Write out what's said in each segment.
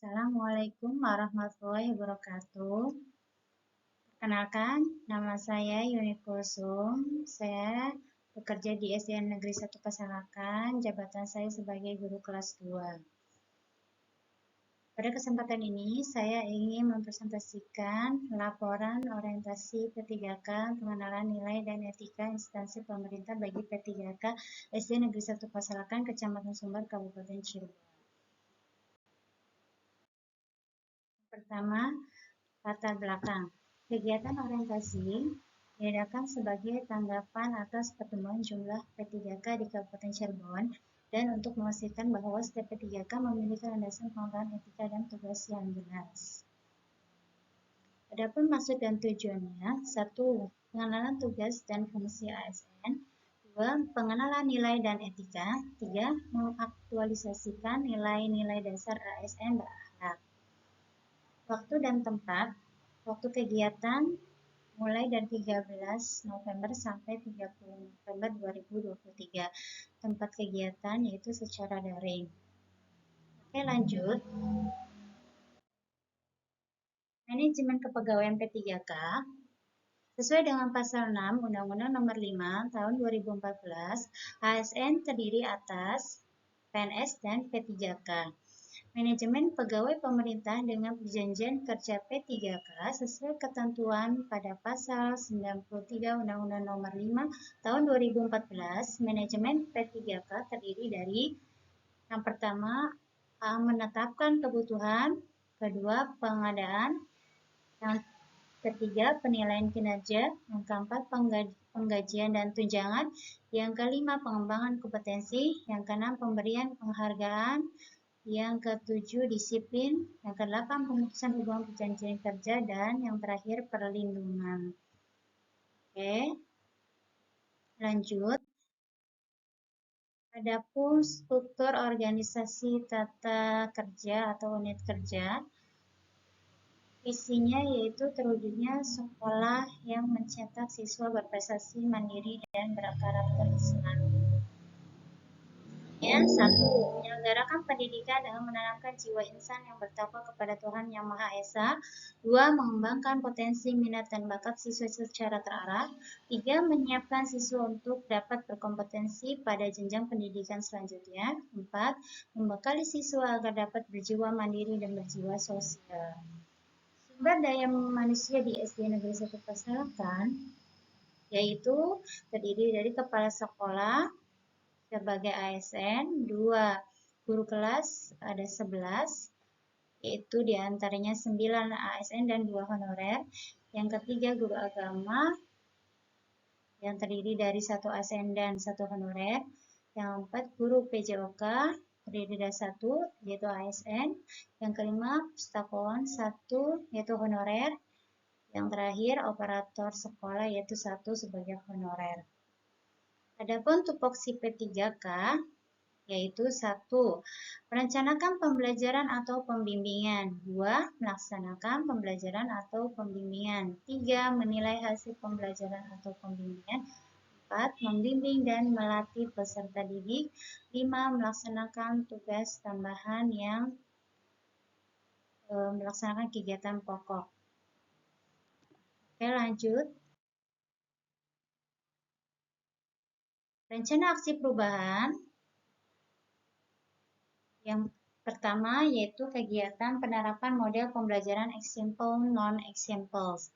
Assalamualaikum warahmatullahi wabarakatuh. Perkenalkan, nama saya Yuni Kusum. Saya bekerja di SDN Negeri 1 Pasalakan. Jabatan saya sebagai guru kelas 2. Pada kesempatan ini, saya ingin mempresentasikan laporan orientasi P3K, pengenalan nilai dan etika instansi pemerintah bagi P3K SDN Negeri 1 Pasalakan, Kecamatan Sumber, Kabupaten Cirebon. Pertama, latar belakang. Kegiatan orientasi diadakan sebagai tanggapan atas pertemuan jumlah P3K di Kabupaten Cirebon dan untuk memastikan bahwa setiap P3K memiliki landasan pengetahuan etika dan tugas yang jelas. Adapun maksud dan tujuannya: 1. Pengenalan tugas dan fungsi ASN. 2. Pengenalan nilai dan etika. 3. Mengaktualisasikan nilai-nilai dasar ASN berakhlak. Waktu dan tempat. Waktu kegiatan mulai dari 13 November sampai 30 November 2023. Tempat kegiatan yaitu secara daring. Oke, lanjut. Manajemen kepegawaian P3K sesuai dengan pasal 6 Undang-Undang Nomor 5 Tahun 2014, ASN terdiri atas PNS dan P3K. Manajemen pegawai pemerintah dengan perjanjian kerja P3K sesuai ketentuan pada pasal 93 Undang-Undang Nomor 5 Tahun 2014, manajemen P3K terdiri dari yang pertama, menetapkan kebutuhan, kedua, pengadaan, yang ketiga, penilaian kinerja, yang keempat, penggajian dan tunjangan, yang kelima, pengembangan kompetensi, yang keenam, pemberian penghargaan, yang ketujuh, disiplin, yang kedelapan, pemutusan hubungan perjanjian kerja, dan yang terakhir, perlindungan. Oke, lanjut. Adapun struktur organisasi tata kerja atau unit kerja, isinya yaitu terwujudnya sekolah yang mencetak siswa berprestasi, mandiri, dan berkarakter Islam. Yang 1. Menyelenggarakan pendidikan dengan menanamkan jiwa insan yang bertakwa kepada Tuhan Yang Maha Esa. 2. Mengembangkan potensi minat dan bakat siswa secara terarah. 3. Menyiapkan siswa untuk dapat berkompetensi pada jenjang pendidikan selanjutnya. 4. Membekali siswa agar dapat berjiwa mandiri dan berjiwa sosial. Sumber daya manusia di SD Negeri 1 Pasalakan yaitu terdiri dari kepala sekolah sebagai ASN, 2 guru kelas ada 11, yaitu diantaranya 9 ASN dan 2 honorer. Yang ketiga, guru agama yang terdiri dari 1 ASN dan 1 honorer. Yang keempat, guru PJOK terdiri dari 1 yaitu ASN. Yang kelima, pustakawan 1 yaitu honorer. Yang terakhir, operator sekolah yaitu 1 sebagai honorer. Adapun tupoksi P3K yaitu 1. Merencanakan pembelajaran atau pembimbingan. 2. Melaksanakan pembelajaran atau pembimbingan. 3. Menilai hasil pembelajaran atau pembimbingan. 4. Membimbing dan melatih peserta didik. 5. Melaksanakan tugas tambahan yang melaksanakan kegiatan pokok. Oke, lanjut. Rencana aksi perubahan. Yang pertama yaitu kegiatan penerapan model pembelajaran example non-examples.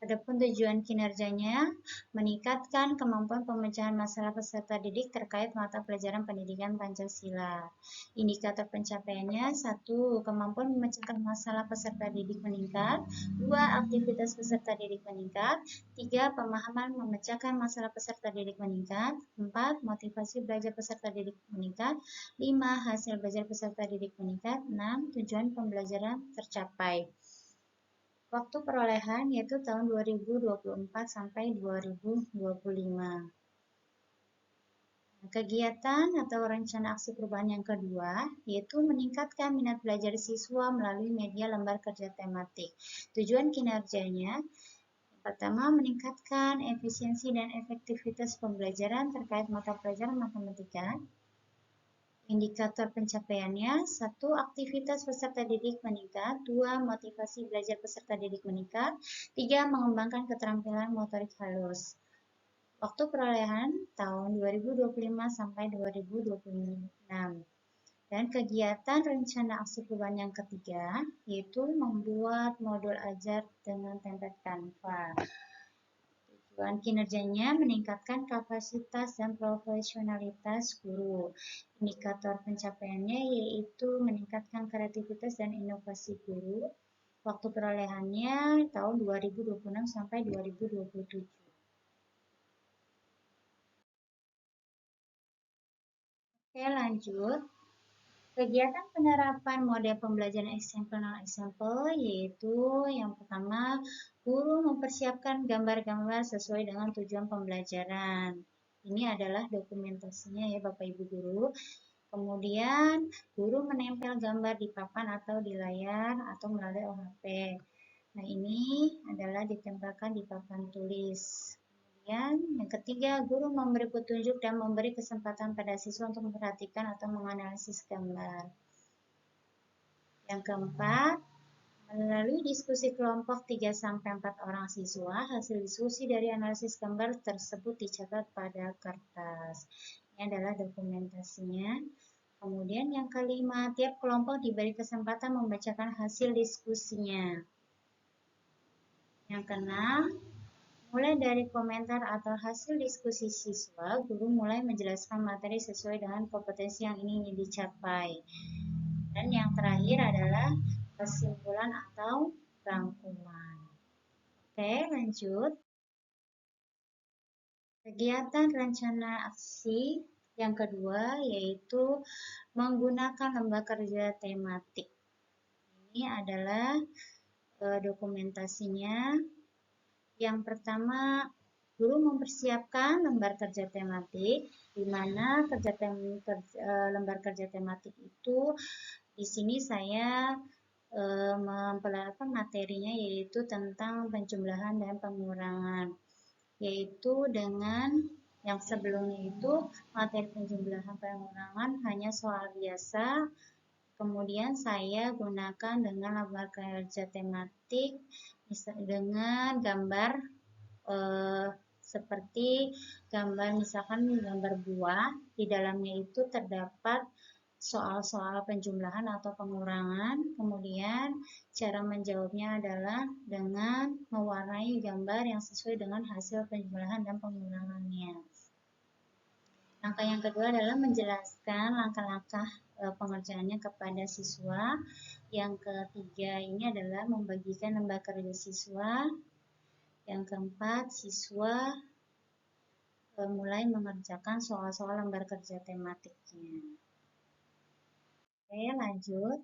Adapun tujuan kinerjanya, meningkatkan kemampuan pemecahan masalah peserta didik terkait mata pelajaran pendidikan Pancasila. Indikator pencapaiannya, 1. Kemampuan memecahkan masalah peserta didik meningkat. 2. Aktivitas peserta didik meningkat. 3. Pemahaman memecahkan masalah peserta didik meningkat. 4. Motivasi belajar peserta didik meningkat. 5. Hasil belajar peserta didik meningkat. 6. Tujuan pembelajaran tercapai. Waktu perolehan yaitu tahun 2024 sampai 2025. Kegiatan atau rencana aksi perubahan yang kedua yaitu meningkatkan minat belajar siswa melalui media lembar kerja tematik. Tujuan kinerjanya, pertama, meningkatkan efisiensi dan efektivitas pembelajaran terkait mata pelajaran matematika. Indikator pencapaiannya, 1. Aktivitas peserta didik meningkat, 2. Motivasi belajar peserta didik meningkat, 3. Mengembangkan keterampilan motorik halus. Waktu perolehan tahun 2025 sampai 2026. Dan kegiatan rencana aksi perubahan yang ketiga, yaitu membuat modul ajar dengan template Canva. Tujuan kinerjanya meningkatkan kapasitas dan profesionalitas guru. Indikator pencapaiannya yaitu meningkatkan kreativitas dan inovasi guru. Waktu perolehannya tahun 2026 sampai 2027. Oke, lanjut. Kegiatan penerapan model pembelajaran example non-example yaitu yang pertama, guru mempersiapkan gambar-gambar sesuai dengan tujuan pembelajaran. Ini adalah dokumentasinya ya Bapak Ibu guru. Kemudian, guru menempel gambar di papan atau di layar atau melalui OHP. Nah, ini adalah ditempelkan di papan tulis. Kemudian, yang ketiga, guru memberi petunjuk dan memberi kesempatan pada siswa untuk memperhatikan atau menganalisis gambar. Yang keempat, melalui diskusi kelompok 3-4 orang siswa, hasil diskusi dari analisis gambar tersebut dicatat pada kertas. Ini adalah dokumentasinya. Kemudian yang kelima, tiap kelompok diberi kesempatan membacakan hasil diskusinya. Yang keenam, mulai dari komentar atau hasil diskusi siswa, guru mulai menjelaskan materi sesuai dengan kompetensi yang ingin dicapai. Dan yang terakhir adalah kesimpulan atau rangkuman. Oke, lanjut. Kegiatan rencana aksi yang kedua yaitu menggunakan lembar kerja tematik. Ini adalah dokumentasinya. Yang pertama, guru mempersiapkan lembar kerja tematik, di mana lembar kerja tematik itu di sini saya mempelajari materinya yaitu tentang penjumlahan dan pengurangan, yaitu dengan yang sebelumnya itu materi penjumlahan pengurangan hanya soal biasa. Kemudian saya gunakan dengan lembar kerja tematik dengan gambar seperti gambar misalkan gambar buah, di dalamnya itu terdapat soal-soal penjumlahan atau pengurangan. Kemudian cara menjawabnya adalah dengan mewarnai gambar yang sesuai dengan hasil penjumlahan dan pengurangannya. Langkah yang kedua adalah menjelaskan langkah-langkah pengerjaannya kepada siswa. Yang ketiga ini adalah membagikan lembar kerja siswa. Yang keempat, siswa mulai mengerjakan soal-soal lembar kerja tematiknya. Oke, lanjut.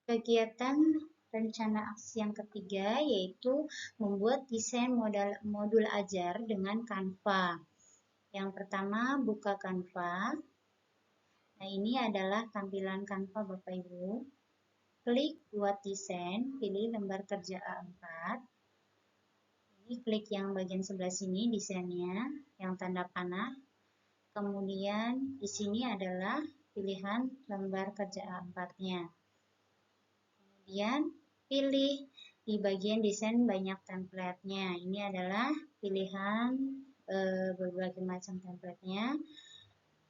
Kegiatan rencana aksi yang ketiga yaitu membuat desain modul ajar dengan Canva. Yang pertama, buka Canva. Nah, ini adalah tampilan Canva Bapak Ibu. Klik buat desain, pilih lembar kerja A4. Ini klik yang bagian sebelah sini desainnya, yang tanda panah. Kemudian di sini adalah pilihan lembar kerja A4-nya. Kemudian pilih di bagian desain banyak template-nya. Ini adalah pilihan berbagai macam template-nya.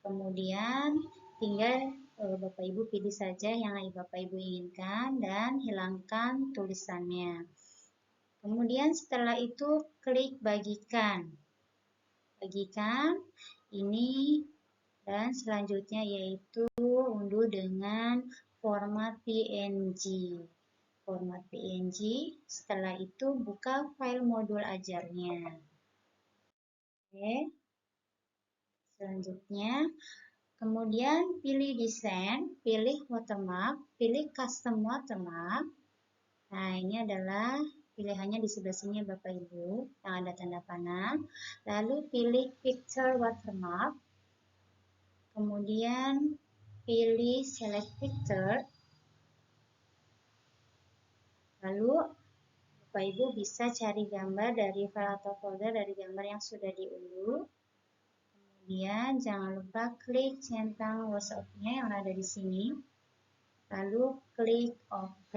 Kemudian tinggal Bapak Ibu pilih saja yang Bapak Ibu inginkan dan hilangkan tulisannya. Kemudian setelah itu klik bagikan. Bagikan ini dan selanjutnya yaitu unduh dengan format PNG. Format PNG, setelah itu buka file modul ajarnya. Oke. Selanjutnya, kemudian pilih desain, pilih watermark, pilih custom watermark. Nah, ini adalah pilihannya di sebelah sini Bapak Ibu, yang ada tanda panah. Lalu pilih picture watermark. Kemudian pilih select picture. Lalu Bapak Ibu bisa cari gambar dari file atau folder dari gambar yang sudah diunduh. Kemudian jangan lupa klik centang WhatsApp-nya yang ada di sini. Lalu klik OK.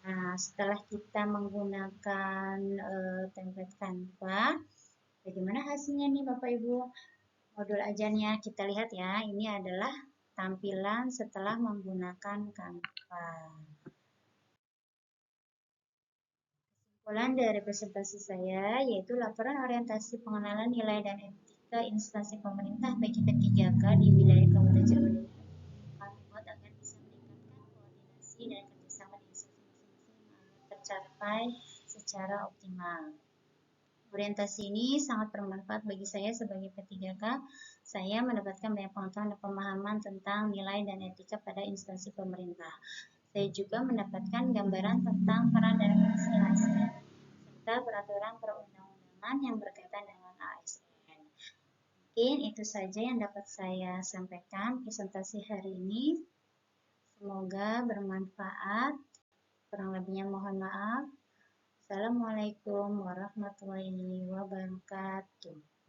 Nah, setelah kita menggunakan template Canva, bagaimana hasilnya nih Bapak Ibu? Modul ajarnya kita lihat ya, ini adalah tampilan setelah menggunakan Canva. Kesimpulan dari presentasi saya yaitu laporan orientasi pengenalan nilai dan etika instansi pemerintah bagi P3K di wilayah Kabupaten Cirebon kami buat agar bisa meningkatkan koordinasi dan kerjasama di instansi masing-masing agar tercapai secara optimal. Orientasi ini sangat bermanfaat bagi saya sebagai P3K. Saya mendapatkan banyak pengetahuan dan pemahaman tentang nilai dan etika pada instansi pemerintah. Saya juga mendapatkan gambaran tentang peran dan fungsi ASN serta peraturan perundang-undangan yang berkaitan dengan ASN. Mungkin itu saja yang dapat saya sampaikan presentasi hari ini. Semoga bermanfaat. Kurang lebihnya mohon maaf. Assalamualaikum warahmatullahi wabarakatuh.